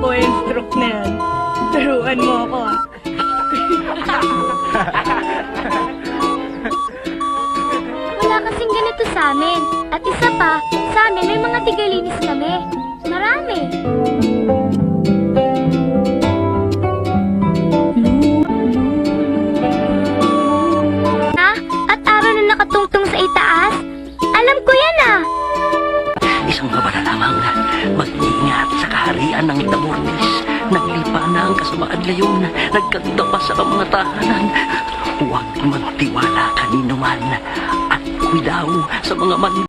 makuha yung stroke na yan. Turuan mo ako ah. Wala kasing ganito sa amin. At isa pa, sa amin may mga tigalinis kami. Marami. Ha? At araw na nakatungtong sa itaas? Alam ko yan ah. Isang babala lamang, mag-ingat sa kaharian ng Tamortis. Naglipa na ang kasamaan ngayon, nagkagda pa sa mga tahanan. Huwag magtiwala kanino man, at kuidaw sa mga